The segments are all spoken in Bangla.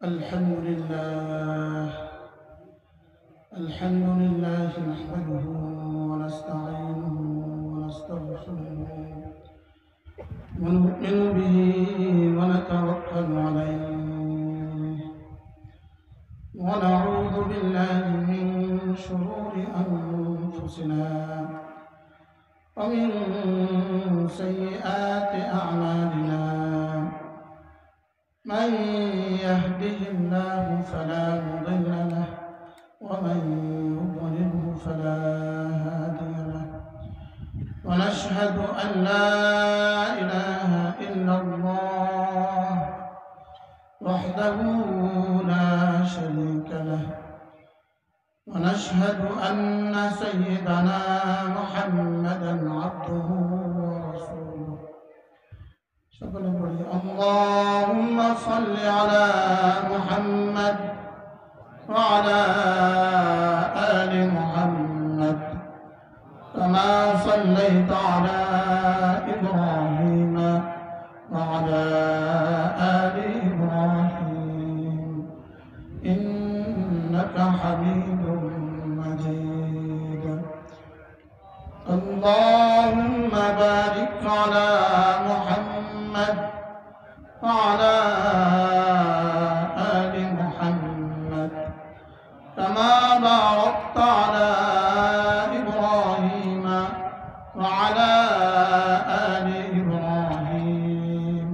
الحمد لله الحمد لله نحمده ونستعينه ونستغفره ونؤمن به ونتوكل عليه ونعوذ بالله من شرور أنفسنا ومن سيئات أعمالنا من يهده الله فلا مضل له ومن يضلله فلا هادي له ونشهد أن لا إله إلا الله وحده لا شريك له ونشهد أن سيدنا محمدا عبده ورسوله اللهم صل على محمد وعلى آل محمد كما صليت على إبراهيم وعلى آل إبراهيم إنك حميد مجيد اللهم بارك على محمد وعلى آل محمد كما باركت على إبراهيم وعلى آل إبراهيم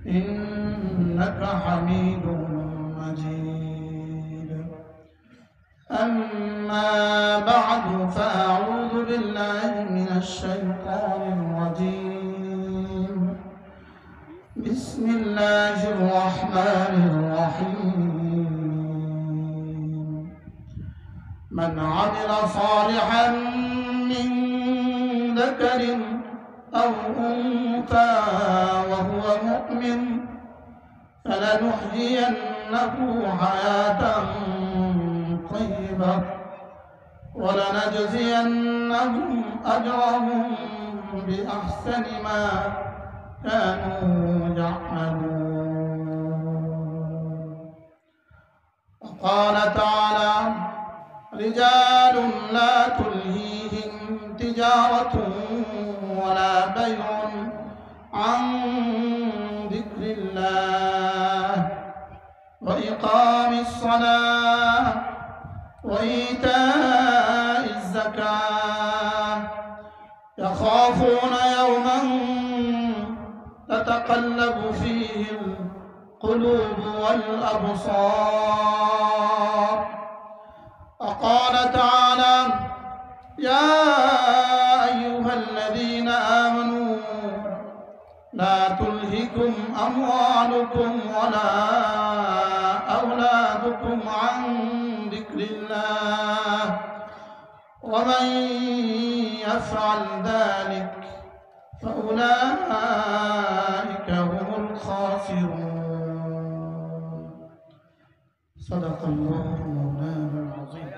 إنك حميد مجيد أما بعد فأعوذ بالله من الشيطان الرجيم بسم الله الرحمن الرحيم من عمل صالحا من ذكر أو أنثى وهو مؤمن فلنحيينه حياة طيبة ولنجزينهم أجرهم بأحسن ما كانوا يعملون وقال تعالى رجال لا تلهيهم تجارة ولا بيع عن ذكر الله وإقام الصلاة وإيتاء الزكاة يخافون يوما تتقلب فيه القلوب والأبصار وقال تعالى يا أيها الذين آمنوا لا تلهكم أموالكم ولا أولادكم عن ذكر الله ومن يفعل ذلك فأولئك هم الخاسرون صدق الله مولانا العظيم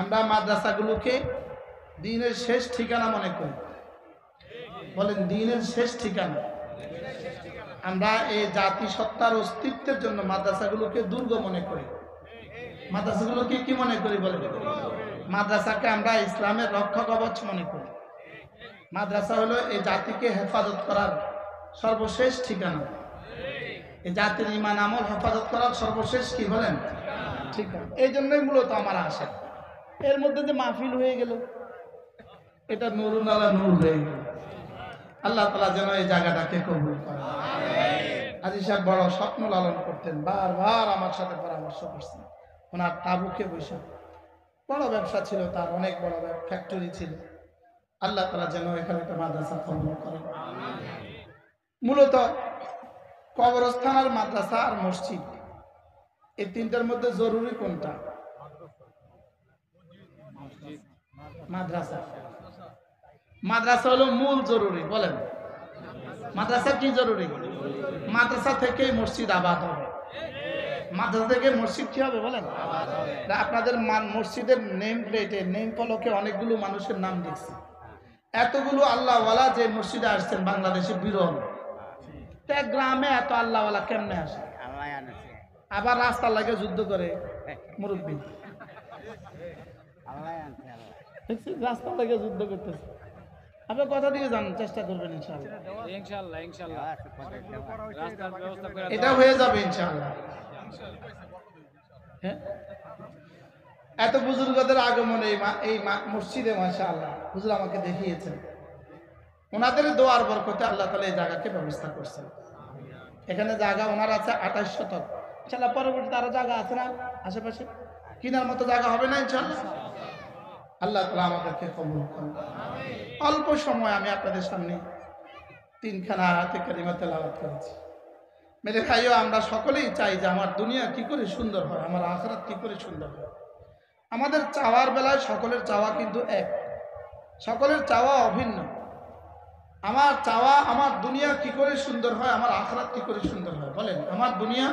আমরা মাদ্রাসাগুলোকে দ্বীনের শেষ ঠিকানা মনে করি বলেন দ্বীনের শেষ ঠিকানা আমরা এই জাতিসত্তার অস্তিত্বের জন্য মাদ্রাসাগুলোকে দুর্গ মনে করি মাদ্রাসাগুলোকে কি মনে করি বলেন মাদ্রাসাকে আমরা ইসলামের রক্ষা কবচ মনে করি মাদ্রাসা হলো এই জাতিকে হেফাজত করার সর্বশেষ ঠিকানা এই জাতির ঈমান আমল হেফাজত করার সর্বশেষ কি বলেন ঠিকানা এই জন্যই মূলত আমার আশা এর মধ্যে যে মাহফিল হয়ে গেল এটা নুরুন আলা নূর হয়ে গেল আল্লাহ তাআলা যেন এই জায়গাটাকে কবুল করেন আজি সাহেব বড় স্বপ্ন লালন করতেন বারবার আমার সাথে পরামর্শ করছেন ওনার তাবুকে বসে বড় ব্যবসা ছিল তার অনেক বড় ফ্যাক্টরি ছিল আল্লাহ তাআলা যেন এখানে একটা মাদ্রাসা কবুল করেন মূলত কবরস্থান আর মাদ্রাসা আর মসজিদ এই তিনটার মধ্যে জরুরি কোনটা মাদ্রাসা মাদ্রাসা হলো মূল জরুরি বলেন মাদ্রাসা কি জরুরি মাদ্রাসা থেকেই মসজিদ আবাদ হবে মাদ্রাসা থেকে মসজিদ কি হবে বলেন আপনাদের মসজিদের নেম প্লেটে নেম ফলকে অনেকগুলো মানুষের নাম দেখছি এতগুলো আল্লাহওয়ালা যে মসজিদে আসছেন বাংলাদেশে বিরল, গ্রামে এত আল্লাহওয়ালা কেমনে আসে? আবার রাস্তার লাগে যুদ্ধ করে মুরব্বী, রাস্তার লাগে যুদ্ধ করতেছে। আপনি কথা দিয়ে যান, চেষ্টা করবেন ইনশাআল্লাহ। এটা হয়ে যাবে ইনশাআল্লাহ। হ্যাঁ, এত বুজুর্গদের আগমন এই মসজিদে মাশাআল্লাহ হুজুর আমাকে দেখিয়েছেন। ওনাদের দোয়ার বরকতে আল্লাহ তাআলা এই জায়গাকে ব্যবস্থা করছেন। এখানে জায়গা ওনার আছে 28 শতক। ইনশাআল্লাহ পরবর্তীতে আরো জায়গা আছে না আশেপাশে, কিনার মতো জায়গা হবে না ইনশাআল্লাহ। আল্লাহ তাআলা আমাদেরকে কবুল করুন। অল্প সময় আমি আপনাদের সামনে 3খানা আয়াতে কারিমা তেলাওয়াত করেছি। মেরে ভাইও, আমরা সকলেই চাই যে আমার দুনিয়া কি করে সুন্দর হয়, আমার আখিরাত কি করে সুন্দর হয়। আমাদের চাওয়ার বেলায় সকলের চাওয়া কিন্তু এক, সকলের চাওয়া অভিন্ন। আমার চাওয়া আমার দুনিয়া কি করে সুন্দর হয়, আমার আখিরাত কি করে সুন্দর হয়। বলেন, আমার দুনিয়া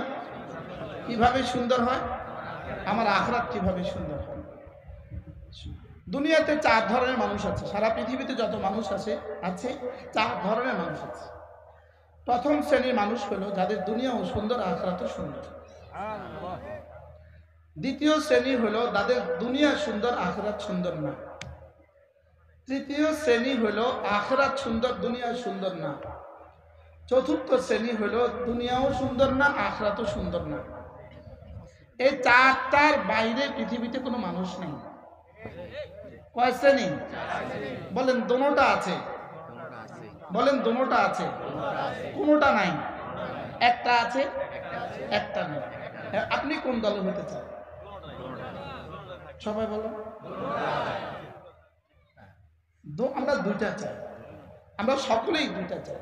কিভাবে সুন্দর হয়, আমার আখিরাত কিভাবে সুন্দর হয়। দুনিয়াতে 4 ধরনের মানুষ আছে। সারা পৃথিবীতে যত মানুষ আছে 4 ধরনের মানুষ আছে। প্রথম শ্রেণীর মানুষ হলো যাদের দুনিয়াও সুন্দর, আখিরাতও সুন্দর। দ্বিতীয় শ্রেণী হলো যাদের দুনিয়া সুন্দর, আখিরাত সুন্দর না। তৃতীয় শ্রেণী হলো আখিরাত সুন্দর, দুনিয়া সুন্দর না। চতুর্থ শ্রেণী হলো দুনিয়াও সুন্দর না, আখিরাতও সুন্দর না। এই 4টার বাইরে পৃথিবীতে কোনো মানুষ নেই। কয় শ্রেণী? বলেন, দোনোটা আছে। বলেন, দোনোটা আছে, কোনোটা নাই। একটা আছে, একটা নেই। আপনি কোন দলে হতে চান? সবাই বলো। আমরা দুইটা চাই, আমরা সকলেই দুইটা চাই।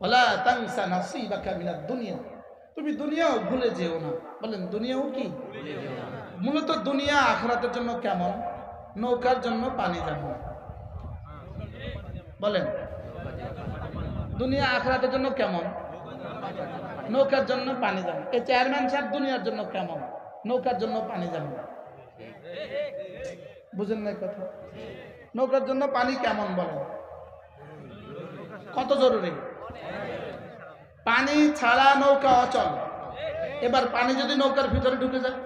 ওয়ালা তানসা নাসিবাকা মিনাদ দুনিয়া, তুমি দুনিয়াও ভুলে যেও না। বলেন, দুনিয়াও কি? মূলত দুনিয়া আখিরাতের জন্য কেমন? নৌকার জন্য পানি যেমন। বলেন, দুনিয়া আখিরাতের জন্য কেমন? নৌকার জন্য পানি যেমন। এই চেয়ারম্যান সাহেব দুনিয়ার জন্য কেমন? নৌকার জন্য পানি যেমন। বুঝেন না কথা? নৌকার জন্য পানি কেমন বলেন? কত জরুরি? পানি ছাড়া নৌকা অচল। এবার পানি যদি নৌকার ভিতরে ঢুকে যায়,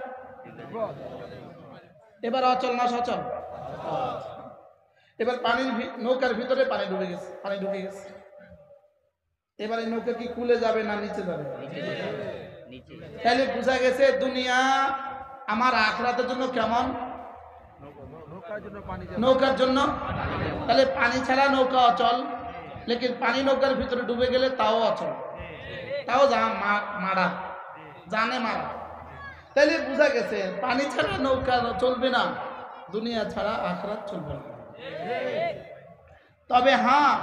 এবার অচল না সচল? এবার পানির নৌকার ভিতরে পানি ঢুকে গেছে, পানি ঢুকে গেছে। এবার এই নৌকা কি কুলে যাবে না নিচে যাবে? তাহলে বোঝা গেছে দুনিয়া আমার আখিরাতের জন্য কেমন? নৌকার জন্য। তাহলে পানি ছাড়া নৌকা অচল, লেকিন পানি নৌকার ভিতরে ডুবে গেলে তাও অচল, তাও মারা, জানে মারা। তাহলে বোঝা গেছে পানি ছাড়া নৌকা চলবে না, দুনিয়া ছাড়া আখিরাত চলবে না। তবে হ্যাঁ,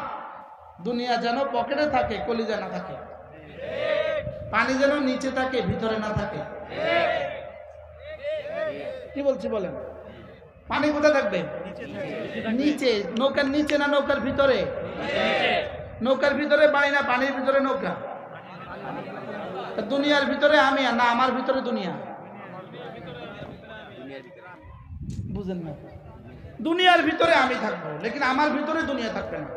দুনিয়া যেন পকেটে থাকে, কলিজা না থাকে। পানি যেন নিচে থাকে, ভিতরে না থাকে। কি বলছি বলেন? পানি কোথায় থাকবে? নিচে। নৌকার নিচে না নৌকার ভিতরে? নৌকার ভিতরে পানি না পানির ভিতরে নৌকা? দুনিয়ার ভিতরে আমি না আমার ভিতরে দুনিয়া? বুঝেন না? দুনিয়ার ভিতরে আমি থাকবো, লেকিন আমার ভিতরে দুনিয়া থাকবে না।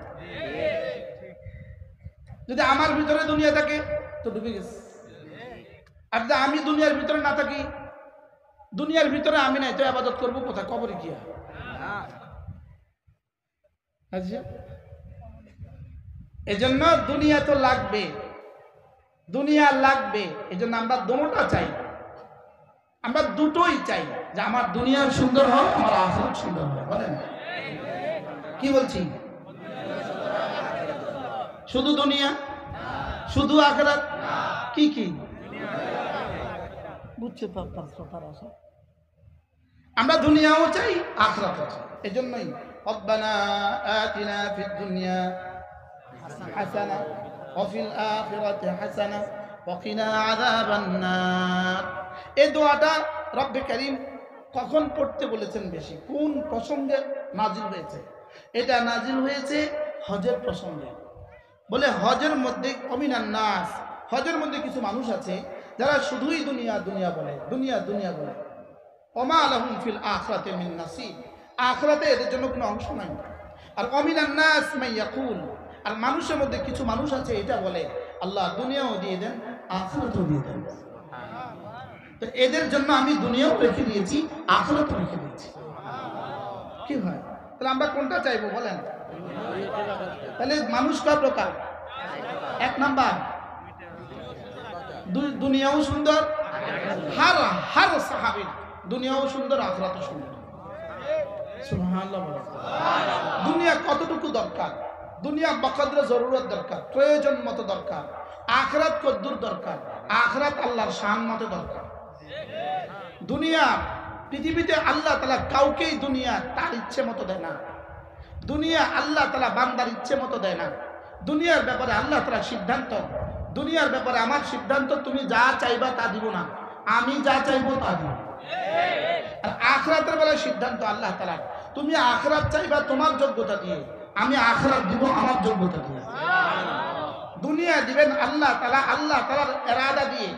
যদি আমার ভিতরে দুনিয়া থাকে তো ডুবে গেছে। আর যদি আমি দুনিয়ার ভিতরে না থাকি, দুনিয়ার ভিতরে আমি নাই, তো ইবাদত করবো কোথায়? কবরে গিয়া। আচ্ছা, এজন্য দুনিয়া তো লাগবে, দুনিয়া লাগবে। এজন্য আমরা দোনোটা চাই, আমরা দুটোই চাই, যে আমার দুনিয়া সুন্দর হোক, আমার আখিরাত সুন্দর হোক। বলেন, কি বলছি? শুধু দুনিয়া, শুধু আখিরাত? কি কি বুঝছে তো আপনার কথার আশা? আমরা দুনিয়াও চাই, আখিরাতও চাই। এজন্যই রব্বানা আতিনা ফিদ দুনিয়া হাসানা ওয়া ফিল আখিরাতি হাসানা ওয়া কিনা আযাবান নার। এই দোয়াটা রব্বে কারীম কখন পড়তে বলেছেন বেশি? কোন প্রসঙ্গে নাজিল হয়েছে? এটা নাজিল হয়েছে হজের প্রসঙ্গে। বলে হজের মধ্যে অমিনান নাস, হজের মধ্যে কিছু মানুষ আছে যারা শুধুই দুনিয়া দুনিয়া বলে, দুনিয়া দুনিয়া বলে। ওমা লাহুম ফিল আখিরাতি মিন নাসিব, আখিরাতে এদের জন্য কোনো অংশ নাই। আর অমিনান নাস মান ইয়াকুল, আর মানুষের মধ্যে কিছু মানুষ আছে এটা বলে আল্লাহ দুনিয়াও দিয়ে দেন, আখিরাতও দিয়ে দেন। তো এদের জন্য আমি দুনিয়াও রেখে দিয়েছি, আখিরাতও রেখে দিয়েছি। কি হয় তাহলে আমরা কোনটা চাইবো বলেন? তাহলে মানুষ কয় প্রকার? এক নাম্বার দুনিয়াও সুন্দর, হার সাহাবী দুনিয়াও সুন্দর, আখিরাতও সুন্দর। সুবহানাল্লাহ। দুনিয়া কতটুকু দরকার? দুনিয়া বকদরে জরুরত দরকার, প্রয়োজন মতো দরকার। আখিরাত কদ্দুর দরকার? আখিরাত আল্লাহর শান মতো দরকার। দুনিয়া পৃথিবীতে আল্লাহ তাআলা কাউকেই দুনিয়া তার ইচ্ছে মতো দেয় না। দুনিয়া আল্লাহ তাআলা বান্দার ইচ্ছে মতো দেয় না। দুনিয়ার ব্যাপারে আল্লাহ তাআলা সিদ্ধান্ত, দুনিয়ার ব্যাপারে আমার সিদ্ধান্ত, তুমি যা চাইবা তা দিব না, আমি যা চাইবো তা দিব। আর আখিরাতের বেলায় সিদ্ধান্ত আল্লাহ তাআলার, তুমি আখিরাত চাইবা তোমার যোগ্যতা দিয়ে, আমি আখিরাত দিব আমার যোগ্যতা দিয়ে। দুনিয়া দিবেন আল্লাহ তাআলা, আল্লাহ তাআলার ইরাদা দিয়ে,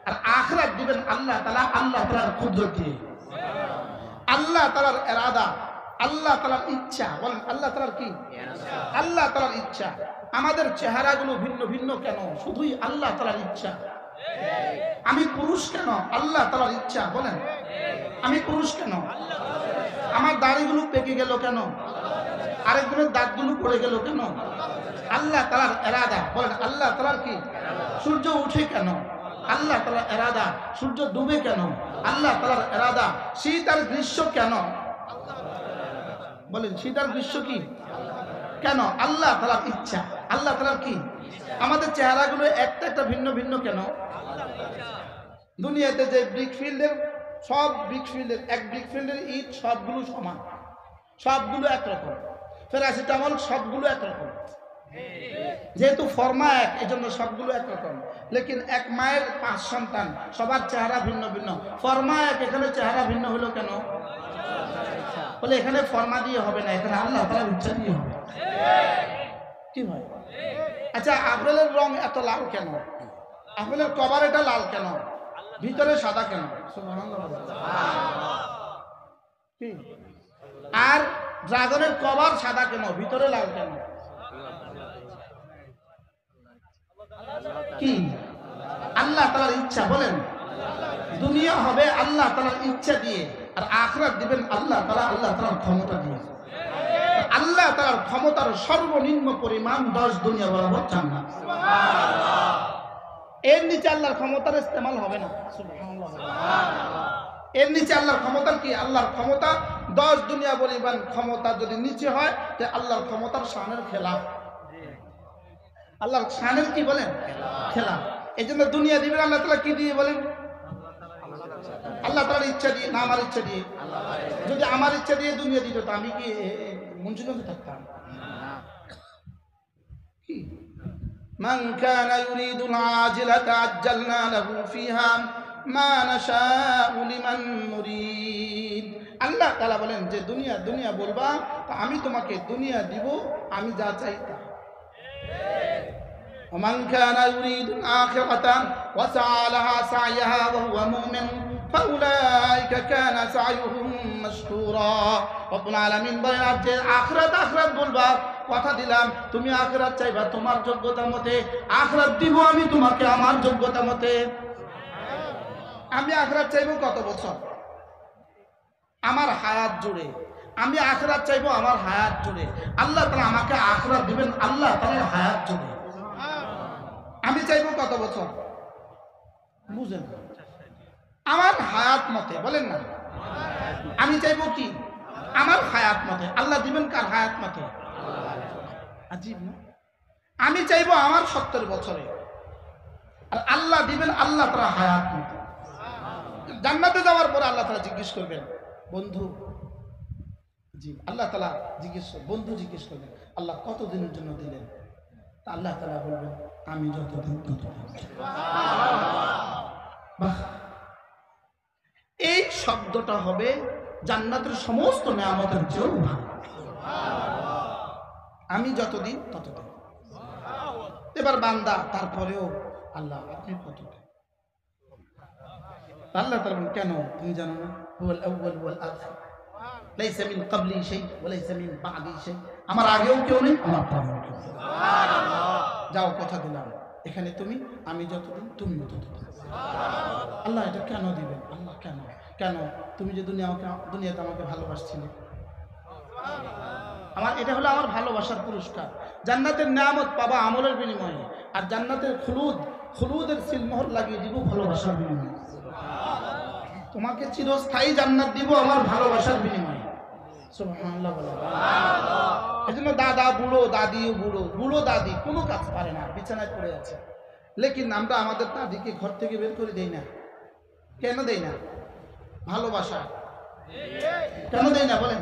আর আখিরাত দিবেন আল্লাহ তাআলা, আল্লাহ তাআলার কুদরত দিয়ে। আল্লাহ তাআলার ইরাদা, আল্লাহ তাআলার ইচ্ছা, বলেন আল্লাহ তাআলার কি? আল্লাহ তাআলার ইচ্ছা। আমাদের চেহারাগুলো ভিন্ন ভিন্ন কেন? শুধুই আল্লাহ তাআলার ইচ্ছা। আমি পুরুষ কেন? আল্লাহ তাআলার ইচ্ছা। বলেন আমি পুরুষ কেন? আমার দাড়িগুলো পেকে গেল কেন? আরেকজনের দাঁতগুলো পড়ে গেল কেন? আল্লাহ তাআলার ইরাদা। বলেন আল্লাহ তাআলার কি? সূর্য উঠে কেন? আল্লাহ তাআলার ইরাদা। সূর্য ডুবে কেন? আল্লাহ তাআলার ইরাদা। শীত আর গ্রীষ্ম কেন? বলেন শীত আর গ্রীষ্ম কি কেন? আল্লাহ তাআলার ইচ্ছা। আল্লাহ তাআলার কি? আমাদের চেহারাগুলো একটা একটা ভিন্ন ভিন্ন কেন? দুনিয়াতে যে ব্রিক ফিল্ডের, সব ব্রিক ফিল্ডের, এক ব্রিক ফিল্ডের ইট সবগুলো সমান, সবগুলো একরকম। প্যারাসিটামল সবগুলো একরকম। যেহেতু ফর্মা এক, এই জন্য সবগুলো একরকম। লেকিন এক মায়ের 5 সন্তান, সবার চেহারা ভিন্ন ভিন্ন। ফর্মা এক, এখানে চেহারা ভিন্ন হলো কেন? বলে এখানে ফর্মা দিয়ে হবে না, এখানে আল্লাহ তাআলার ইচ্ছা দিয়ে হবে। কি হয়? আচ্ছা, আপেলের রং এত লাল কেন? আপেলের কভার এটা লাল কেন? ভিতরে সাদা কেন? কি? আর ড্রাগনের কভার সাদা কেন? ভিতরে লাল কেন? কি? আল্লাহ তাআলার ইচ্ছা। বলেন দুনিয়া হবে আল্লাহ তাআলার ইচ্ছা দিয়ে, আর আখিরাত দিবেন আল্লাহ তাআলা, আল্লাহ তাআলার ক্ষমতা দিয়ে। আল্লাহ তাআলার ক্ষমতার সর্বনিম্ন পরিমাণ 10 দুনিয়া বরাবর জান্নাত। সুবহানাল্লাহ। এর নিচে আল্লাহর ক্ষমতার ইস্তেমাল হবে না। সুবহানাল্লাহ। এর নিচে আল্লাহর ক্ষমতার কি? আল্লাহর ক্ষমতা 10 দুনিয়া পরিমাণ ক্ষমতা যদি নিচে হয়, তে আল্লাহর ক্ষমতার শানের খেলাফ। আল্লাহর শানের কি বলেন? খেলাফ। এই জন্য দুনিয়া দিবেন আল্লাহ তাআলা কি দিয়ে? বলেন আল্লাহ তাআলার ইচ্ছা দিয়ে, না আমার ইচ্ছা দিয়ে। যদি আমার ইচ্ছা দিয়ে দুনিয়া দিত, তো আমি কি মুনসিগঞ্জে থাকতাম? কি? মান কানা ইউরিদুল আজিলাতা আজ্জালনা লাহু ফিহা মা নাশাউ লিমান নুরিদ। আল্লাহ তাআলা বলেন যে দুনিয়া দুনিয়া বলবা, তো আমি তোমাকে দুনিয়া দিব, আমি যা চাই তা। ومن كان يريد الآخرة وسعى لها سعيها وهو مؤمن فأولئك كان سعيهم مشكورا। রব্বুল আলামিন বলেন, আর যে আখিরাত আখিরাত বলবা, কথা দিলাম তুমি আখিরাত চাইবা তোমার যোগ্যতা মতে, আখিরাত দিব আমি তোমাকে আমার যোগ্যতা মতে। আমি আখিরাত চাইবো কত বছর? আমার হায়াত জুড়ে। আমি আখিরাত চাইবো আমার হায়াত জুড়ে। আল্লাহ তাআলা আমাকে আখিরাত দিবেন আল্লাহ তাআলার হায়াত জুড়ে। আমি চাইবো কত বছর? বুঝেন? আমার হায়াত মতে। বলেন না, আমি চাইবো কি? আমার হায়াত মতে। আল্লাহ দিবেন কার হায়াত মতে? আজীব না? আমি চাইবো আমার 70 বছরে, আর আল্লাহ দিবেন আল্লাহ তাআলা হায়াত মতে। জান্নাতে যাওয়ার পরে আল্লাহ তাআলা জিজ্ঞেস করবেন, বন্ধু, জি আল্লাহ তাআলা জিজ্ঞেস, বন্ধু জিজ্ঞেস করবেন, আল্লাহ কত দিনের জন্য দিলেন? তা আল্লাহ তাআলা বলবেন, আমি যতদিন ততদিন। বাহ! এই শব্দটা হবে জান্নাতের সমস্ত নিয়ামতের চেয়েও ভালো। আমি যতদিন ততদিন। এবার বান্দা তারপরেও আল্লাহ আপনি কতদিন? আল্লাহ তাআলা বলেন, কেন তুমি জানো না? হুয়াল আউয়াল ওয়াল আখির, লাইসা মিন ক্বাবলি শাই ওয়া লাইসা মিন বাদি শাই। আমার আগেও কেউ নেই, আমার পরেও কেউ নেই। সুবহানাল্লাহ। যাও কথা দিলাম, এখানে তুমি, আমি যতদিন তুমি ততদিন। আল্লাহ এটা কেন দিবেন? আল্লাহ কেন কেন? তুমি যে দুনিয়াতে আমাকে ভালোবাসছিলে, আমার এটা হলো আমার ভালোবাসার পুরস্কার। জান্নাতের নিয়ামত পাবা আমলের বিনিময়ে, আর জান্নাতের খুলুদের সিলমোহর লাগিয়ে দিব ভালোবাসার বিনিময়ে। তোমাকে চিরস্থায়ী জান্নাত দিব আমার ভালোবাসার বিনিময়ে। সুবহানাল্লাহ বলো। এজন্য দাদা বুড়ো, দাদি বুড়ো দাদি কোনো কাজ পারে না, বিছানায় পড়ে আছে, লেকিন আমরা আমাদের দাদিকে ঘর থেকে বের করে দেই না। কেন দেই না? ভালোবাসা। কেন দেই না বলেন?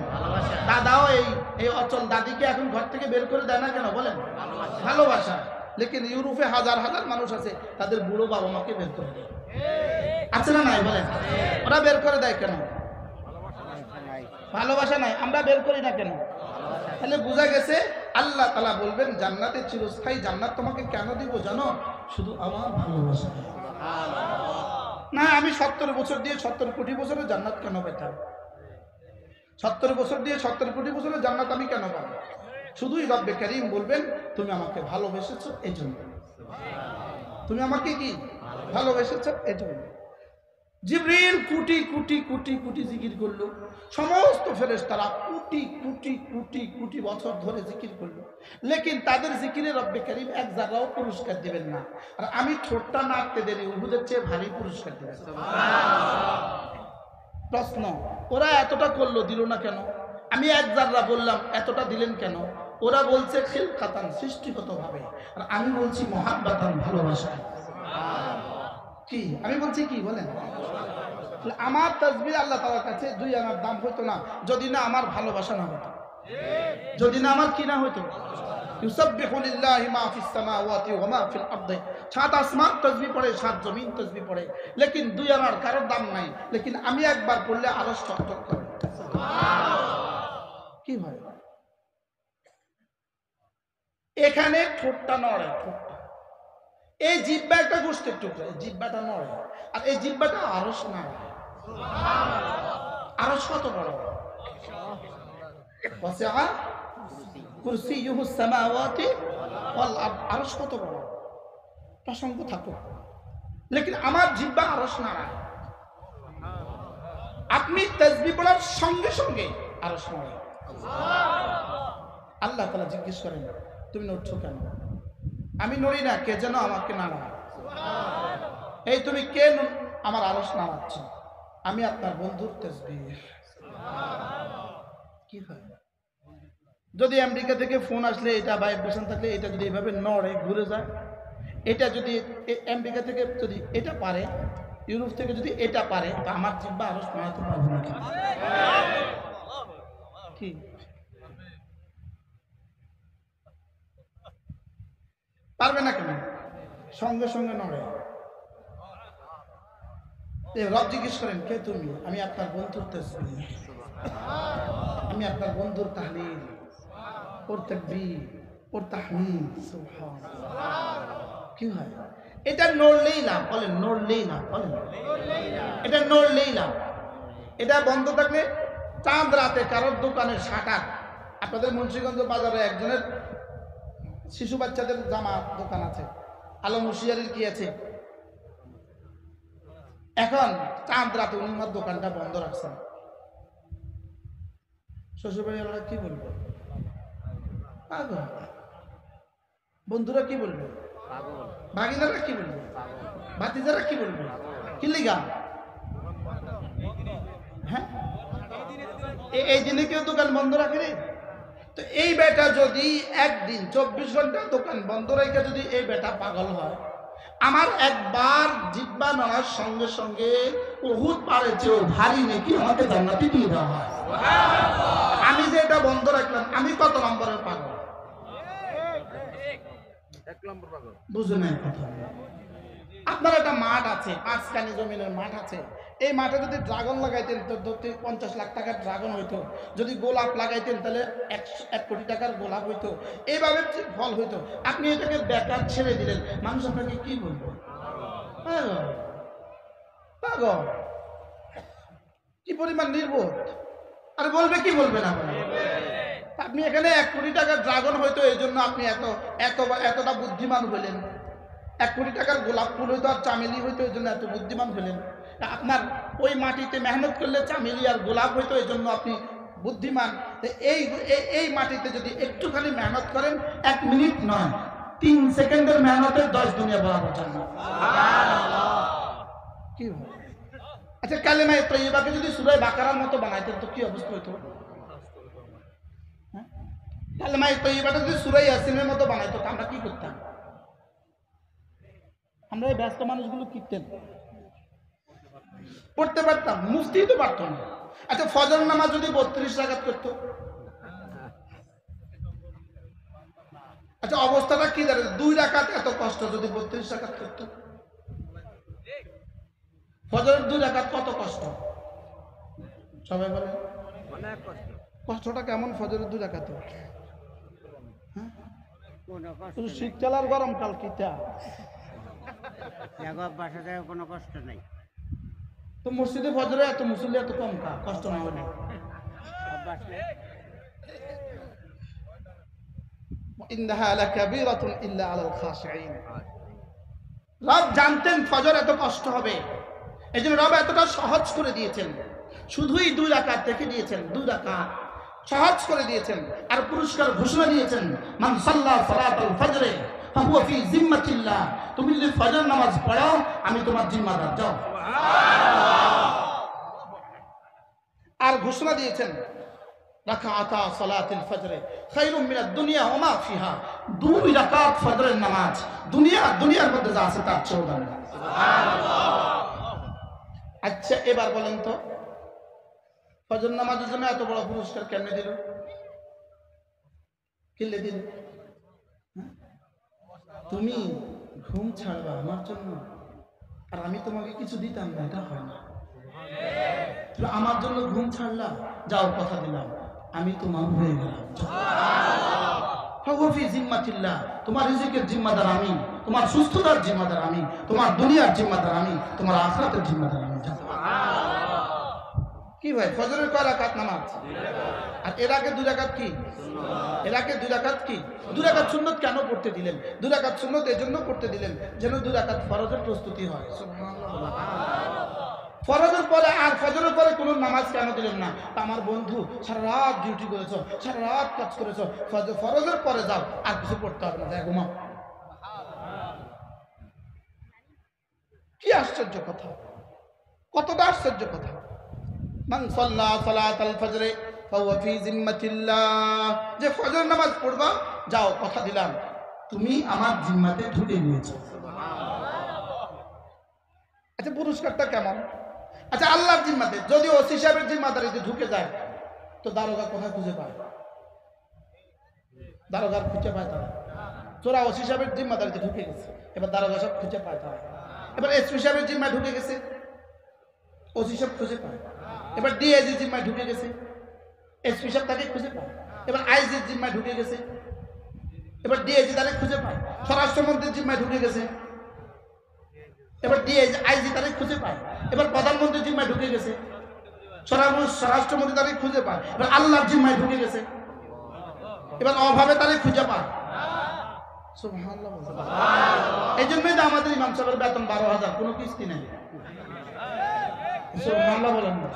দাদাও এই অচল দাদিকে এখন ঘর থেকে বের করে দেয় না কেন বলেন? ভালোবাসা। লেকিন ইউরোপে হাজার হাজার মানুষ আছে, তাদের বুড়ো বাবা মাকে বের করে দেয়, আছে না নাই বলেন? ওরা বের করে দেয় কেন? ভালোবাসা নাই, আমরা বের করি না কেন? তাহলে বোঝা গেছে আল্লাহ তাআলা বলবেন জান্নাতে চিরস্থায়ী জান্নাত তোমাকে কেন দিব জানো? শুধু আমার ভালোবাসা। না আমি 70 বছর দিয়ে 70 কোটি বছরের জান্নাত কেন পেতাম? 70 বছর দিয়ে 70 কোটি বছরের জান্নাত আমি কেন পাবো? শুধুই রব্বে কারীম বলবেন তুমি আমাকে ভালোবেসেছো এই জন্য, তুমি আমাকে কি ভালোবেসেছো এই জন্য। জিবরিল কোটি কোটি কোটি কোটি জিকির করলো, সমস্ত ফেরেশতারা কোটি কোটি কোটি কোটি বছর ধরে জিকির করলো, লেকিন তাদের জিকিরে রব্বে কারীম এক জায়গাও পুরস্কার দিবেন না। আর আমি ঠোঁটটা নাড়তে দেরি উহুদের চেয়ে ভারী পুরস্কার দিবেন। প্রশ্ন, ওরা এতটা করলো দিল না কেন? আমি এক জাররা বললাম এতটা দিলেন কেন? ওরা বলছে খিলকাতান সৃষ্টিগতভাবে, আর আমি বলছি মহাব্বাতান ভালোবাসা। কি আমি বলছি কি বলেন? আমার তাসবিহ আল্লাহ তাআলার কাছে 2 আনার দাম হতো না যদি না আমার ভালোবাসা না হতো, যদি না আমার কি না হতো। ইউসাব্বিহু লিল্লাহি মা ফিস সামাওয়াতি ওয়া মা ফিল আরদি, 7 আসমান তাসবিহ পড়ে, 7 জমিন তাসবিহ পড়ে, লেকিন 2 আনার কারোর দাম নাই, লেকিন আমি একবার পড়লে আরশ টকটক করে। কি হয়? এখানে ঠোঁটটা নড়ে, ঠোঁটটা, এই জিহ্বা একটা গোশতের টুকরা, এই জিহ্বাটা নড়ে, আর এই জিহ্বাটা আরশ নাড়ে। আরশ কত বড়? ওয়াসিআ কুরসিয়ুহুস সামাওয়াতি ওয়াল আরদ, আরশ কত বড়? প্রসঙ্গ থাকুক, লেকিন আমার জিহ্বা আরশ নাড়ায়। আপনি তাসবিহ পড়ার সঙ্গে সঙ্গে আরশ নাড়ে। আল্লাহ তাআলা জিজ্ঞেস করেন তুমি নড়ছো কেন? আমি নড়ি না, কে যেন আমাকে নাড়ায়। এই তুমি কে আমার আরশ নাড়াচ্ছ? আমি আপনার বন্ধুর তাসবিহ। কি হয়? যদি আমেরিকা থেকে ফোন আসলে এটা ভাইব্রেশন থাকলে এটা যদি এভাবে নড়ে ঘুরে যায়, এটা যদি আমেরিকা থেকে যদি এটা পারে, ইউরোপ থেকে যদি এটা পারে, তা আমার জিহ্বা আরশ নাড়াতে পারবে না কেন? কি পারবে না কেন? সঙ্গে সঙ্গে নড়ে। রব জিজ্ঞেস করেন কে তুমি? আমি আপনার বন্ধুর তাসবিহ, আমি আপনার বন্ধুর তাহলিল, ওর তাকবীর, ওর তাহমিদ। সুবহানাল্লাহ। কি হয়? এটা নড়লেই লাভ, বলেন নড়লেই লাভ, বলেন এটা নড়লেই লাভ। এটা বন্ধ থাকলে চাঁদ রাতে কারোর দোকানের শাটার, আপনাদের মুন্সিগঞ্জ বাজারে একজনের শিশু বাচ্চাদের জামা দোকান আছে, আলম হুশিয়ারির কি আছে, এখন চাঁদ রাতে উনি আমার দোকানটা বন্ধ রাখছেন। শ্বশুরবাড়িওয়ালা কি বলবে? পাগল। বন্ধুরা কি বলবে? ভাগিনারা কি বলবে? ভাতিজারা কি বলবে? কি লিগা? হ্যাঁ, এই দিনে কেউ দোকান বন্ধ রাখে রে? তো এই বেটা যদি একদিন 24 ঘন্টা দোকান বন্ধ রেখে যদি এই বেটা পাগল হয়, আমার একবার জিহ্বা নড়ার সঙ্গে সঙ্গে উহুদ পাহাড়ের চেয়েও ভারী নাকি আমাকে জান্নাতে দিয়ে দেওয়া হয়। আমি যে এটা বন্ধ রাখলাম, আমি কত নম্বরের পাগল? 1 নম্বর পাগল। বুঝে নাই কথা? আপনার একটা মাঠ আছে, 5 কানি জমিনের মাঠ আছে, এই মাঠে যদি ড্রাগন লাগাইতেন তো 50 লাখ টাকার ড্রাগন হইতো, যদি গোলাপ লাগাইতেন তাহলে 1 কোটি টাকার গোলাপ হইতো, এইভাবে ফল হইতো। আপনি এটাকে বেকার ছেড়ে দিলেন, মানুষ আপনাকে কি বলবে? পাগল। পাগল। কি পরিমাণ নির্বোধ! আর বলবে কি বলবে না? আপনি এখানে 1 কোটি টাকার ড্রাগন হইতো, এই জন্য আপনি এতটা বুদ্ধিমান হইলেন। 1 কোটি টাকার গোলাপ ফুল হইতো আর চামেলি হইতো, এই জন্য এত বুদ্ধিমান হলেন। আপনার ওই মাটিতে মেহনত করলে চামেলি আর গোলাপ হইতো, এই জন্য আপনি বুদ্ধিমান। এই মাটিতে যদি একটুখানি মেহনত করেন, 1 মিনিট নয় 3 সেকেন্ডের মেহনতের 10 দুনিয়া বরাবর জান্নাত। কি হয়? আচ্ছা, কালেমায়ে তয়্যিবাকে যদি সূরা বাকারার মতো বানাইতেন তো কি অবস্থা হইতো? কালেমায়ে তয়্যিবাটা যদি সূরা ইয়াসিনের মতো বানাইতো তো আমরা কি করতাম? আমরা এই ব্যস্ত মানুষগুলো কিনতেন, পড়তে পারতাম, মুফতি তো পারতো না। আচ্ছা, ফজর নামাজ যদি 32 রাকাত করতো, আচ্ছা অবস্থাটা কি দাঁড়ায়? 2 রাকাত এত কষ্ট, যদি 32 রাকাত করতো, ফজরের 2 রাকাত কত কষ্ট? সবাই বলে অনেক কষ্ট। কষ্টটা কেমন ফজরের 2 রাকাতে? শীতকাল আর গরমকাল কিটা বাসাতে কোনো কষ্ট নাই। তো মসজিদে ফজরে এত মুসল্লি এত কম কষ্ট না হলে? রব জানতেন ফজর এত কষ্ট হবে, এই জন্য রব এতটা সহজ করে দিয়েছেন। শুধুই 2 রাকাত রেখে দিয়েছেন, 2 রাকাত সহজ করে দিয়েছেন। আর পুরস্কার ঘোষণা দিয়েছেন, মান সাল্লা সালাতাল ফজরে ফাহুয়া ফি জিম্মাতিল্লাহ। তুমি যদি ফজর নামাজ পড়ো আমি তোমার জিম্মাদার, যাও। আর ঘোষণা দিয়েছেন, রাকাতা সালাতুল ফজরে খায়রুম মিনাদ দুনিয়া ওয়া মা ফিহা। 2 রাকাত ফজরের নামাজ দুনিয়ার মধ্যে যা আছে তার চেয়েও দামি। আচ্ছা, এবার বলেন তো ফজর নামাজের জন্য এত বড় পুরস্কার কেমনে দিল? কিনলে দিল? তুমি ঘুম ছাড়বা আমার জন্য, আর আমি তোমাকে কিছু দিতাম না, এটা হয় না। তুমি আমার জন্য ঘুম ছাড়লা, যাও কথা দিলাম আমি তোমার হয়ে গেলাম। তোমার রিজিকের জিম্মাদার আমি, তোমার সুস্থতার জিম্মাদার আমি, তোমার দুনিয়ার জিম্মাদার আমি, তোমার আখিরাতের জিম্মাদার আমি। কি ভাই, ফজরের কয় রাকাত নামাজ? আর এর আগে 2 রাকাত কি? এর আগে 2 রাকাত কি? 2 রাকাত সুন্নত কেন পড়তে দিলেন? 2 রাকাত সুন্নত এজন্য পড়তে দিলেন যেন 2 রাকাত ফরজের প্রস্তুতি হয়। ফরজের পরে আর ফজরের পরে কোনো নামাজ কেন দিলেন না? আমার বন্ধু সারা রাত ডিউটি করেছো, সারা রাত কাজ করেছো, ফরজের পরে যাও, আর কিছু পড়তে হবে না, দেখ ঘুমাও। কি আশ্চর্য কথা, কতটা আশ্চর্য কথা। মান সাল্লা সালাতাল ফজরে ফাহুয়া ফি জিম্মাতিল্লাহ। যে ফজর নামাজ পড়বা, যাও কথা দিলাম তুমি আমার জিম্মাতে ঢুকে নিয়েছো। আচ্ছা, পুরস্কারটা কেমন? আচ্ছা, আল্লাহর জিম্মাতে যদি ওসি সাহেবের জিম্মাদারিতে ঢুকে যায় তো দারোগা কোথায় খুঁজে পায়? দারোগার খুঁজে পায় তারা। তোরা ওসি সাহেবের জিম্মাদারিতে ঢুকে গেছে, এবার দারোগা সব খুঁজে পায় তারা। এবার এসপি সাহেবের জিম্মায় ঢুকে গেছে, ওসি সাহেব খুঁজে পায়। এবার ডিআইজি জিম্মায় ঢুকে গেছে, এসপি সাহেব তাকে খুঁজে পায়। এবার আইজির জিম্মায় ঢুকে গেছে, এবার ডিআইজি তাকে খুঁজে পায়। স্বরাষ্ট্রমন্ত্রীর জিম্মায় ঢুকে গেছে, এবার ডিআইজি আইজি তাকে খুঁজে পায়। এবার প্রধানমন্ত্রীর জিম্মায় ঢুকে গেছে, স্বরাষ্ট্রমন্ত্রী তাকে খুঁজে পায়। এবার আল্লাহর জিম্মায় ঢুকে গেছে, এবার অভাবে তাকে খুঁজে পায়। সুবহানাল্লাহ। এই জন্যই তো আমাদের ইমাম সাহেবের বেতন 12,000, কোনো কিস্তি নেই। সুবহানাল্লাহ বলেন না?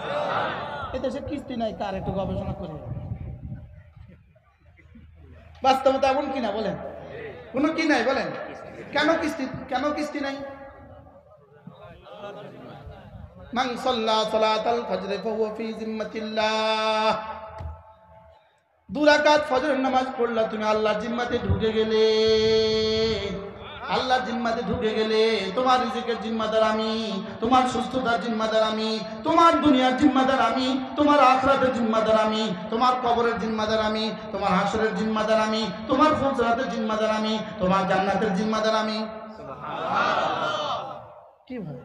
এতে সে কিস্তি নাই, কার একটু গবেষণা করে বাস্তবতা এমন কিনা বলেন? কোনো কি নাই বলেন? কেন কিস্তি নাই? মান সাল্লা সালাতাল ফজরে ফাহুয়া ফি জিম্মাতিল্লাহ। 2 রাকাত ফজরের নামাজ পড়লা, তুমি আল্লাহর জিম্মাতে ঢুকে গেলে। আল্লাহর জিম্মাতে ঢুকে গেলে তোমার রিজিকের জিম্মাদার আমি, তোমার সুস্থতার জিম্মাদার আমি, তোমার দুনিয়ার জিম্মাদার আমি, তোমার আখিরাতের জিম্মাদার আমি, তোমার কবরের জিম্মাদার আমি, তোমার হাসরের জিম্মাদার আমি, তোমার ফুলসরাতের জিম্মাদার আমি, তোমার জান্নাতের জিম্মাদার আমি। কি ভাই,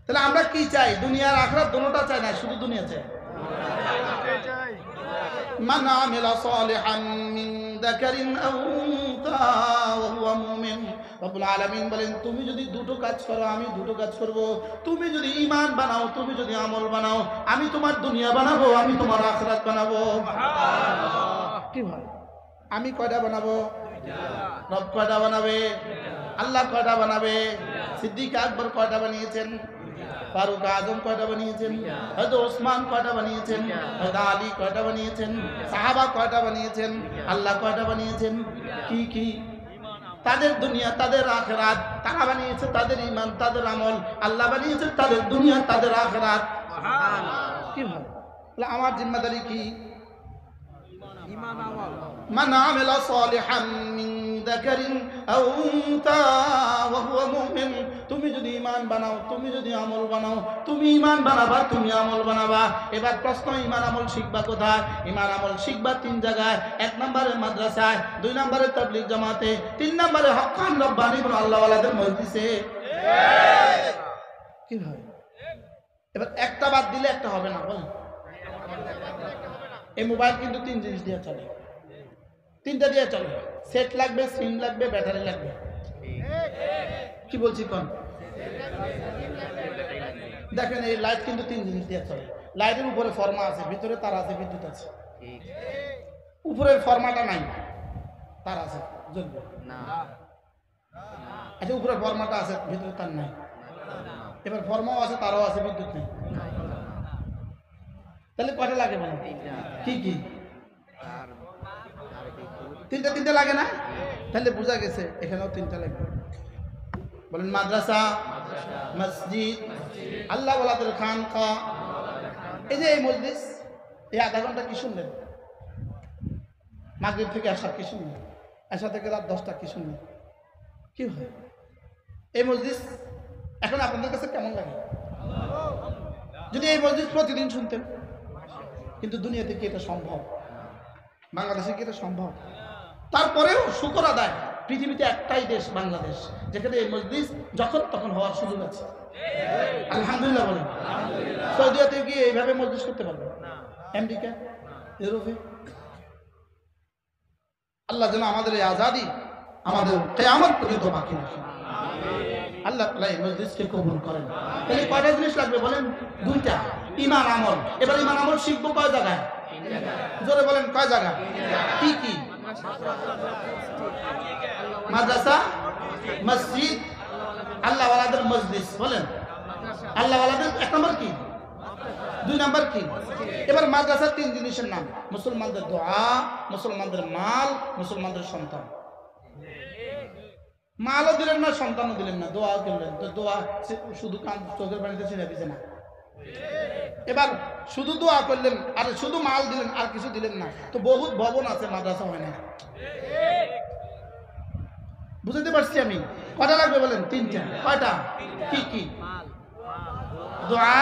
তাহলে আমরা কি চাই? দুনিয়ার আখিরাত দুটোটা চাই না, শুধু দুনিয়া চাই। মান আমিলা সালিহান মিন যাকারিন আও উনসা ওয়া হুয়া মুমিন। রব্বুল আলামিন বলেন, তুমি যদি 2টো কাজ করো আমি 2টো কাজ করব। তুমি যদি ঈমান বানাও, তুমি যদি আমল বানাও, আমি তোমার দুনিয়া বানাবো, আমি তোমার আখিরাত বানাবো। সুবহানাল্লাহ। কি ভাই, আমি কয়টা বানাবো? রব কয়টা বানাবে? আল্লাহ কয়টা বানাবে? সিদ্দিক আকবর কয়টা বানিয়েছেন? ফারুক আজম কয়টা বানিয়েছেন? হযরত ওসমান কয়টা বানিয়েছেন? হযরত আলী কয়টা বানিয়েছেন? সাহাবা কয়টা বানিয়েছেন? আল্লাহ কয়টা বানিয়েছেন? কি কি? তাদের দুনিয়া, তাদের আখিরাত। তারা বানিয়েছে তাদের ঈমান, তাদের আমল। আল্লাহ বানিয়েছে তাদের দুনিয়া, তাদের আখিরাত। কি ভাবে? আমার জিম্মাদারি কি? মান আমিলা সালিহান মিন যাকারিন আও উনসা ওয়া হুয়া মুমিন। তুমি যদি ঈমান বানাও, তুমি যদি আমল বানাও, তুমি ঈমান বানাবা, তুমি আমল বানাবা। এবার প্রশ্ন, ঈমান আমল শিখবা কোথায়? ঈমান আমল শিখবা তিন জায়গায়। এক নম্বরে মাদ্রাসায়, দুই নম্বরে তাবলীগ জামাতে, তিন নম্বরে হক্কান রব্বানি আল্লাহ ওয়ালাদের মজলিসে। কি হয়? এবার একটা বাদ দিলে একটা হবে না, বলেন। এই মোবাইল কিন্তু তিন জিনিস দিয়ে চলে, তিনটা দিয়ে চলে। সেট লাগবে, সিম লাগবে, ব্যাটারি লাগবে। কি বলছি কোন? দেখেন এই লাইট কিন্তু তিন জিনিস দিয়ে চলে। লাইটের উপরে ফর্মা আছে, ভিতরে তার আছে, বিদ্যুৎ আছে। উপরের ফর্মাটা নাই, তার আছে, জ্বলবে না। আচ্ছা, উপরের ফর্মাটা আছে, ভিতরে তার নাই। এবার ফর্মাও আছে, তারও আছে, বিদ্যুৎ নেই। তাহলে কয়টা লাগে বলেন? কি কি? তিনটা তিনটা লাগে না? তাহলে বোঝা গেছে এখানেও তিনটা লাগবে। বলেন মাদ্রাসা, মসজিদ, আল্লাহ ওয়ালাদের খানকা। এই যে এই মজলিস, এই আধা ঘন্টা কি শুনলেন? মাগরিব থেকে আসা কি শুনলেন? আসা থেকে রাত 10টা কি শুনলেন? কি হয়? এই মজলিস এখন আপনাদের কাছে কেমন লাগে? যদি এই মজলিস প্রতিদিন শুনতেন। কিন্তু দুনিয়াতে কি এটা সম্ভব? বাংলাদেশে কি এটা সম্ভব? তারপরেও শুকর আদায়, পৃথিবীতে একটাই দেশ বাংলাদেশ যেখানে এই মজলিস যখন তখন হওয়ার সুযোগ আছে। আলহামদুলিল্লাহ বলেন। সৌদিয়াতে গিয়ে এইভাবে মজলিস করতে পারবে? আমেরিকা, ইউরোপে? আল্লাহ যেন আমাদের এই আজাদি আমাদের কিয়ামত পর্যন্ত বাকি রাখেন। আল্লাহ তাআলা এই মজলিসকে কবুল করেন। তাহলে কয়টা জিনিস লাগবে বলেন? দুইটা, ঈমান আমল। এবার ঈমান আমল শিখবো কয় জায়গায়? জোরে বলেন, কয় জায়গা? কি কি? মাদ্রাসা, মসজিদ, আল্লাহ ওয়ালাদের মজলিস। বলেন আল্লাহ ওয়ালাদের এক নম্বর কি, দুই নম্বর কি? এবার মাদ্রাসার তিন জিনিসের নাম: মুসলমানদের দোয়া, মুসলমানদের মাল, মুসলমানদের সন্তান। মালও দিলেন না, সন্তানও দিলেন না, দোয়া করলেন। তো দোয়া শুধু কান চোখের পানিতে ছেড়ে দিছে না। এবার শুধু দোয়া করলেন আর শুধু মাল দিলেন আর কিছু দিলেন না, তো বহুত ভবন আছে, মাদ্রাসা হয় না। বুঝতে পারছি আমি। কয়টা লাগবে বলেন? তিনটা। কয়টা? কি কি? দোয়া,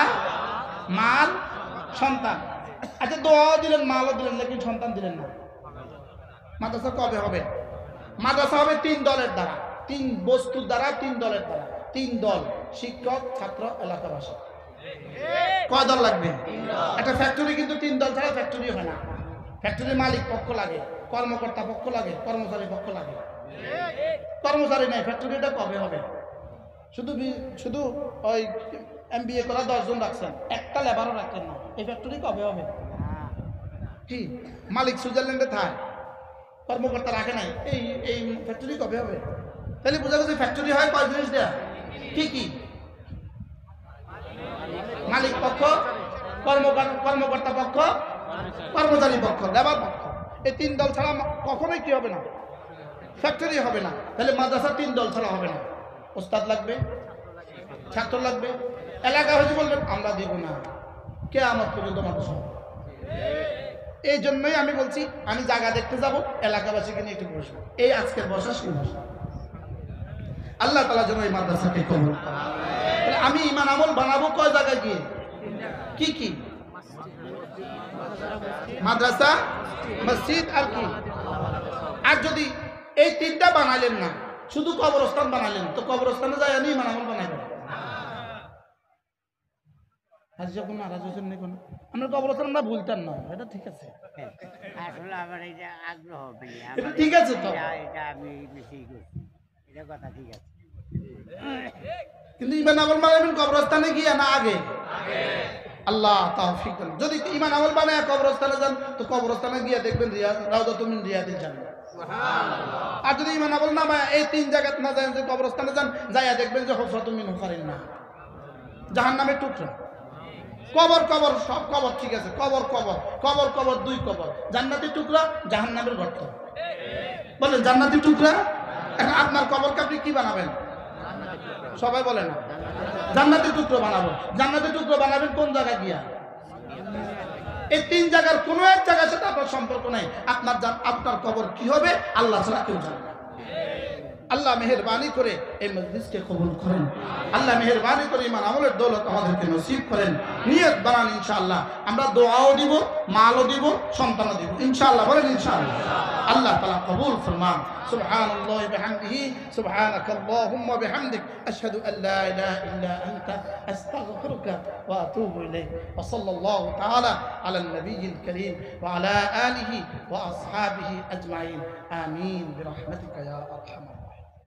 মাল, সন্তান। আচ্ছা, দোয়াও দিলেন, মালও দিলেন, লেকিন সন্তান দিলেন না। মাদ্রাসা কবে হবে? মাদ্রাসা হবে তিন দলের দ্বারা, তিন বস্তুর দ্বারা, তিন দলের দ্বারা। তিন দল: শিক্ষক, ছাত্র, এলাকাবাসী। কয় দল লাগবে? একটা ফ্যাক্টরি কিন্তু তিন দল ছাড়া ফ্যাক্টরি হয় না। ফ্যাক্টরির মালিক পক্ষ লাগে, কর্মকর্তা পক্ষ লাগে, কর্মচারী পক্ষ লাগে। কর্মচারী নাই, ফ্যাক্টরিটা কবে হবে? শুধু ওই MBA করা 10 জন রাখছেন, একটা লেবারও রাখলেন না, এই ফ্যাক্টরি কবে হবে? কি মালিক সুইজারল্যান্ডে থাকে, কর্মকর্তা রাখে নাই, এই ফ্যাক্টরি কবে হবে? তাহলে বোঝা গেছে ফ্যাক্টরি হয় কয় জিনিস দেয়া? কি কি? মালিক পক্ষ, কর্মকর্তা পক্ষ, কর্মচারী পক্ষ, লেবার পক্ষ। এই তিন দল ছাড়া কখনোই কি হবে না? ফ্যাক্টরি হবে না। তাহলে মাদ্রাসা তিন দল ছাড়া হবে না। ওস্তাদ লাগবে, ছাত্র লাগবে, এলাকা হয়েছে বলবেন আমরা দিব না, কিয়ামত পর্যন্ত মাদ্রাসা। এই জন্যই আমি বলছি, আমি জায়গা দেখতে যাব, এলাকাবাসীকে নিয়ে একটু বসবো। এই আজকের বসা সেই বসা। আল্লাহ তাআলা যেন এই মাদ্রাসাকে কবুল করেন। তাহলে আমি ঈমান আমল বানাবো কয় জায়গায় গিয়ে? কি কি? মাদ্রাসা, মসজিদ, আর কি? আর যদি এই তিনটা বানাইলেন না, শুধু কবরস্থান বানাইলেন, তো কবরস্থানে যায় আমি ঈমান আমল বানাইবেন। আমরা কবরস্থান আমরা ভুলতাম না, এটা ঠিক আছে। আসলে আমার এটা আগ্রহ, এটা ঠিক আছে তো, এটা আমি বেশি করছি, এটা কথা ঠিক আছে। কিন্তু ঈমান আমল বানাইবেন কবরস্থানে গিয়ে না আগে? আল্লাহ তৌফিক দেন। যদি ঈমান আমল বানায় কবরস্থানে যান, তো কবরস্থানে গিয়ে দেখবেন রাউদাতুম মিন রিয়াদিল জান্নাহ। আর যদি ইমান আমল না পায় এই তিন জায়গায় না যায়, যে কবরস্থানে যান, যাইয়া দেখবেন যে হুফরাতুম মিন হুফারিন নার, জাহান্নামের টুকরা। কবর কবর সব কবর ঠিক আছে, কবর কবর কবর কবর দুই কবর, জান্নাতি টুকরা জাহান্নামের গর্ত। বলেন জান্নাতি টুকরা। এখন আপনার কবরকে আপনি কি বানাবেন? সবাই বলে না, জান্নাতি টুকরো বানাবো। জান্নাতি টুকরো বানাবেন কোন জায়গায় গিয়া? এই তিন জায়গার কোন এক জায়গার সাথে আপনার সম্পর্ক নাই। আপনার কবর কি হবে আল্লাহ ছাড়া কেউ জানে না। আল্লাহ মেহেরবানি করে এই মজলিসকে কবুল করেন। আল্লাহ মেহেরবানি করে ইমান আমলের দৌলত আমাদেরকে নসিব করেন। নিয়ত বানান ইনশাআল্লাহ। আমরা দোয়াও দিব, মালও দিব, সন্তানও দিব ইনশাআল্লাহ। বলেন ইনশাআল্লাহ। আল্লাহ তাআলা কবুল ফরমান। সুবহানাল্লাহি বিহামদিহি সুবহানাকাল্লাহুম্মা বিহামদিক আশহাদু আল লা ইলাহা ইল্লা আনতা আস্তাগফিরুকা ওয়া আতুবু ইলাইক। ওয়া সাল্লাল্লাহু তাআলা আলান নাবিয়্যিল কারীম ওয়া আলা আলিহি ওয়া আসহাবিহি আজমাইন। আমিন বিরহমাতিকা ইয়া আরহামার